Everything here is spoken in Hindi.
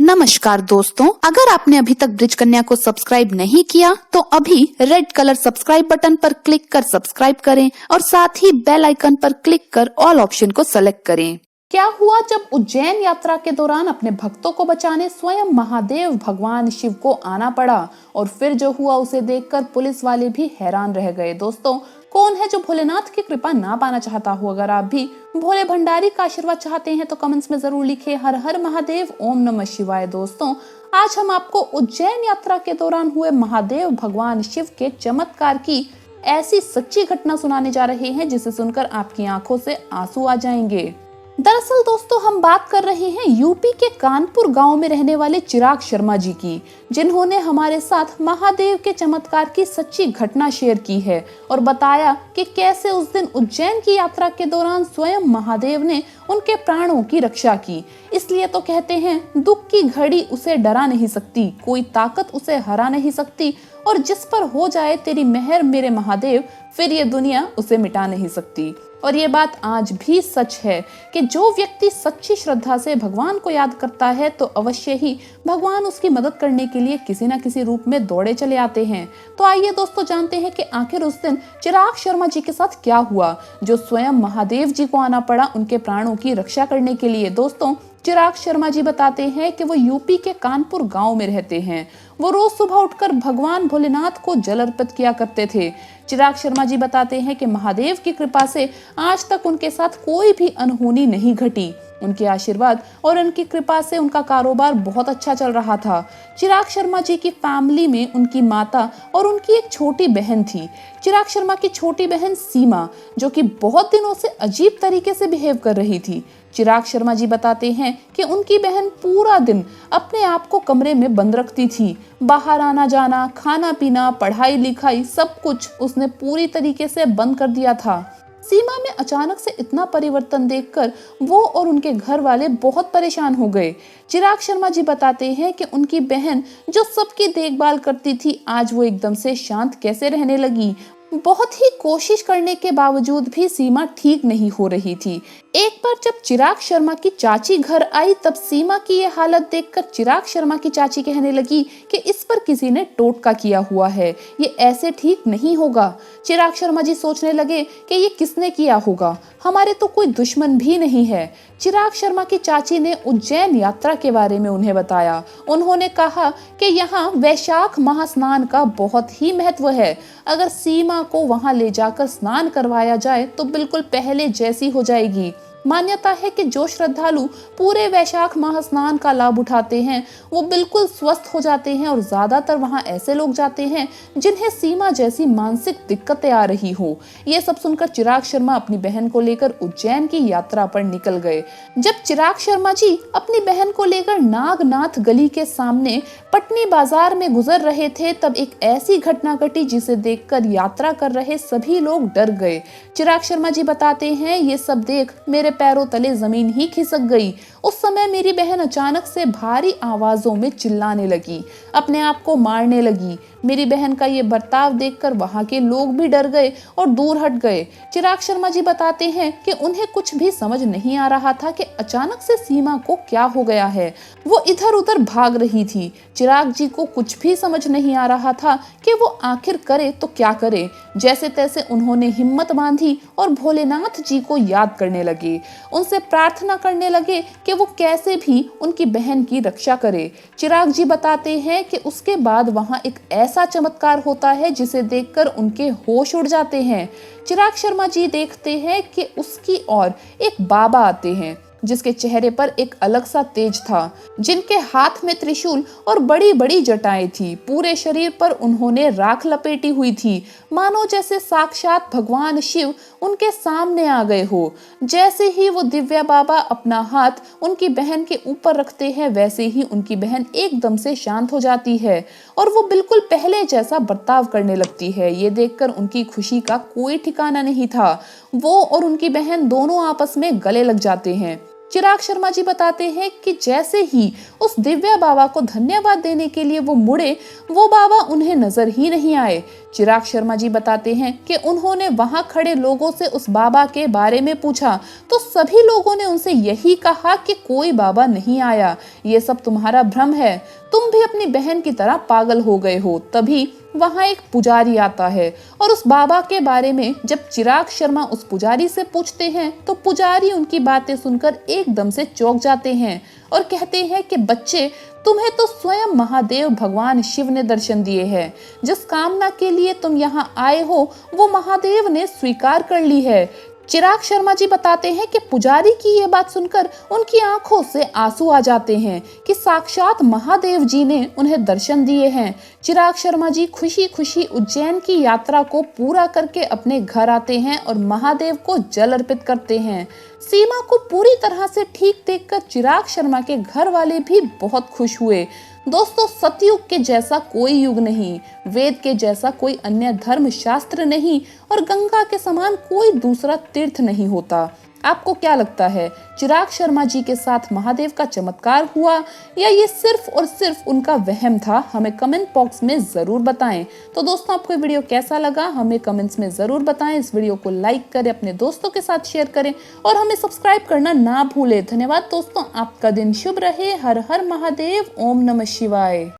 नमस्कार दोस्तों, अगर आपने अभी तक ब्रिज कन्या को सब्सक्राइब नहीं किया तो अभी रेड कलर सब्सक्राइब बटन पर क्लिक कर सब्सक्राइब करें और साथ ही बेल आइकन पर क्लिक कर ऑल ऑप्शन को सेलेक्ट करें। क्या हुआ जब उज्जैन यात्रा के दौरान अपने भक्तों को बचाने स्वयं महादेव भगवान शिव को आना पड़ा और फिर जो हुआ उसे देखकर पुलिस वाले भी हैरान रह गए। दोस्तों, कौन है जो भोलेनाथ की कृपा ना पाना चाहता हो? अगर आप भी भोले भंडारी का आशीर्वाद चाहते हैं तो कमेंट्स में जरूर लिखें हर हर महादेव, ओम नमः शिवाय। दोस्तों, आज हम आपको उज्जैन यात्रा के दौरान हुए महादेव भगवान शिव के चमत्कार की ऐसी सच्ची घटना सुनाने जा रहे हैं जिसे सुनकर आपकी आंखों से आंसू आ जाएंगे। दरअसल दोस्तों, हम बात कर रहे हैं यूपी के कानपुर गांव में रहने वाले चिराग शर्मा जी की, जिन्होंने हमारे साथ महादेव के चमत्कार की सच्ची घटना शेयर की है और बताया कि कैसे उस दिन उज्जैन की यात्रा के दौरान स्वयं महादेव ने उनके प्राणों की रक्षा की। इसलिए तो कहते हैं, दुख की घड़ी उसे डरा नहीं सकती, कोई ताकत उसे हरा नहीं सकती, और जिस पर हो जाए तेरी मेहर मेरे महादेव, फिर ये दुनिया उसे मिटा नहीं सकती। और ये बात आज भी सच है कि जो व्यक्ति सच्ची श्रद्धा से भगवान को याद करता है तो अवश्य ही भगवान उसकी मदद करने के लिए किसी न किसी रूप में दौड़े चले आते हैं। तो आइए दोस्तों, जानते हैं कि आखिर उस दिन चिराग शर्मा जी के साथ क्या हुआ जो स्वयं महादेव जी को आना पड़ा उनके प्राणों की रक्षा करने के लिए। दोस्तों, चिराग शर्मा जी बताते हैं कि वो यूपी के कानपुर गांव में रहते हैं। वो रोज सुबह उठकर भगवान भोलेनाथ को जल अर्पित किया करते थे। चिराग शर्मा जी बताते हैं कि महादेव की कृपा से आज तक उनके साथ कोई भी अनहोनी नहीं घटी। उनके आशीर्वाद और उनकी कृपा से उनका कारोबार बहुत अच्छा चल रहा था। चिराग शर्मा जी की फैमिली में उनकी माता और उनकी एक छोटी बहन थी। चिराग शर्मा की छोटी बहन सीमा, जो कि बहुत दिनों से अजीब तरीके से बिहेव कर रही थी। चिराग शर्मा जी बताते हैं कि उनकी बहन पूरा दिन अपने आप को कमरे में बंद रखती थी। बाहर आना जाना, खाना पीना, पढ़ाई लिखाई, सब कुछ उसने पूरी तरीके से बंद कर दिया था। सीमा में अचानक से इतना परिवर्तन देखकर वो और उनके घर वाले बहुत परेशान हो गए। चिराग शर्मा जी बताते हैं कि उनकी बहन जो सबकी देखभाल करती थी, आज वो एकदम से शांत कैसे रहने लगी। बहुत ही कोशिश करने के बावजूद भी सीमा ठीक नहीं हो रही थी। एक बार जब चिराग शर्मा की चाची घर आई तब सीमा की ये हालत देखकर चिराग शर्मा की चाची कहने लगी कि इस पर किसी ने टोटका किया हुआ है, ये ऐसे ठीक नहीं होगा। चिराग शर्मा जी सोचने लगे कि ये किसने किया होगा, हमारे तो कोई दुश्मन भी नहीं है। चिराग शर्मा की चाची ने उज्जैन यात्रा के बारे में उन्हें बताया। उन्होंने कहा कि यहाँ वैशाख महास्नान का बहुत ही महत्व है। अगर सीमा को वहां ले जाकर स्नान करवाया जाए तो बिल्कुल पहले जैसी हो जाएगी। मान्यता है कि जो श्रद्धालु पूरे वैशाख महास्नान का लाभ उठाते हैं वो बिल्कुल स्वस्थ हो जाते हैं और ज्यादातर वहां ऐसे लोग जाते हैं जिन्हें सीमा जैसी मानसिक दिक्कतें आ रही हो। ये सब सुनकर चिराग शर्मा अपनी बहन को लेकर उज्जैन की यात्रा पर निकल गए। जब चिराग शर्मा जी अपनी बहन को लेकर नागनाथ गली के सामने पटनी बाजार में गुजर रहे थे तब एक ऐसी घटना घटी जिसे देखकर यात्रा कर रहे सभी लोग डर गए। चिराग शर्मा जी बताते हैं, ये सब देख मेरे पैरों तले जमीन ही खिसक गई। उस समय मेरी बहन अचानक से भारी आवाजों में चिल्लाने लगी, अपने आप को मारने लगी। मेरी बहन का ये बर्ताव देखकर वहां के लोग भी डर गए और दूर हट गए। चिराग शर्मा जी बताते हैं कि उन्हें कुछ भी समझ नहीं आ रहा था कि अचानक से सीमा को क्या हो गया है। वो इधर उधर भाग रही थी। चिराग जी को कुछ भी समझ नहीं आ रहा था कि वो आखिर करे तो क्या करे। जैसे तैसे उन्होंने हिम्मत बांधी और भोलेनाथ जी को याद करने लगे। उनसे प्रार्थना करने लगे कि वो कैसे भी उनकी बहन की रक्षा करे। चिराग जी बताते हैं कि उसके बाद वहां एक ऐसा चमत्कार होता है जिसे देखकर उनके होश उड़ जाते हैं। चिराग शर्मा जी देखते हैं कि उसकी ओर एक बाबा आते हैं जिसके चेहरे पर एक अलग सा तेज था, जिनके हाथ में त्रिशूल और बड़ी बड़ी जटाएं थी। पूरे शरीर पर उन्होंने राख लपेटी हुई थी, मानो जैसे साक्षात भगवान शिव उनके सामने आ गए हो। जैसे ही वो दिव्या बाबा अपना हाथ उनकी बहन के ऊपर रखते हैं वैसे ही उनकी बहन एकदम से शांत हो जाती है और वो बिल्कुल पहले जैसा बर्ताव करने लगती है। ये देखकर उनकी खुशी का कोई ठिकाना नहीं था। वो और उनकी बहन दोनों आपस में गले लग जाते हैं। चिराग शर्मा जी बताते हैं कि जैसे ही उस दिव्या बाबा को धन्यवाद देने के लिए वो मुड़े, वो बाबा उन्हें नजर ही नहीं आए। चिराग शर्मा जी बताते हैं कि उन्होंने वहां खड़े लोगों से उस बाबा के बारे में पूछा तो सभी लोगों ने उनसे यही कहा कि कोई बाबा नहीं आया, ये सब तुम्हारा भ्रम है, तुम भी अपनी बहन की तरह पागल हो गए हो। तभी वहां एक पुजारी आता है और उस बाबा के बारे में जब चिराग शर्मा उस पुजारी से पूछते हैं तो पुजारी उनकी बातें सुनकर एकदम से चौंक जाते हैं और कहते हैं कि बच्चे, तुम्हें तो स्वयं महादेव भगवान शिव ने दर्शन दिए हैं। जिस कामना के लिए तुम यहाँ आए हो वो महादेव ने स्वीकार कर ली है। चिराग शर्मा जी बताते हैं कि पुजारी की ये बात सुनकर उनकी आंखों से आंसू आ जाते हैं कि साक्षात महादेव जी ने उन्हें दर्शन दिए हैं। चिराग शर्मा जी खुशी खुशी उज्जैन की यात्रा को पूरा करके अपने घर आते हैं और महादेव को जल अर्पित करते हैं। सीमा को पूरी तरह से ठीक देखकर चिराग शर्मा के घर वाले भी बहुत खुश हुए। दोस्तों, सतयुग के जैसा कोई युग नहीं, वेद के जैसा कोई अन्य धर्म शास्त्र नहीं और गंगा के समान कोई दूसरा तीर्थ नहीं होता। आपको क्या लगता है, चिराग शर्मा जी के साथ महादेव का चमत्कार हुआ या ये सिर्फ और सिर्फ उनका वहम था? हमें कमेंट बॉक्स में जरूर बताएं। तो दोस्तों, आपको ये वीडियो कैसा लगा हमें कमेंट्स में जरूर बताएं। इस वीडियो को लाइक करें, अपने दोस्तों के साथ शेयर करें और हमें सब्सक्राइब करना ना भूलें। धन्यवाद दोस्तों, आपका दिन शुभ रहे। हर हर महादेव, ओम नमः शिवाय।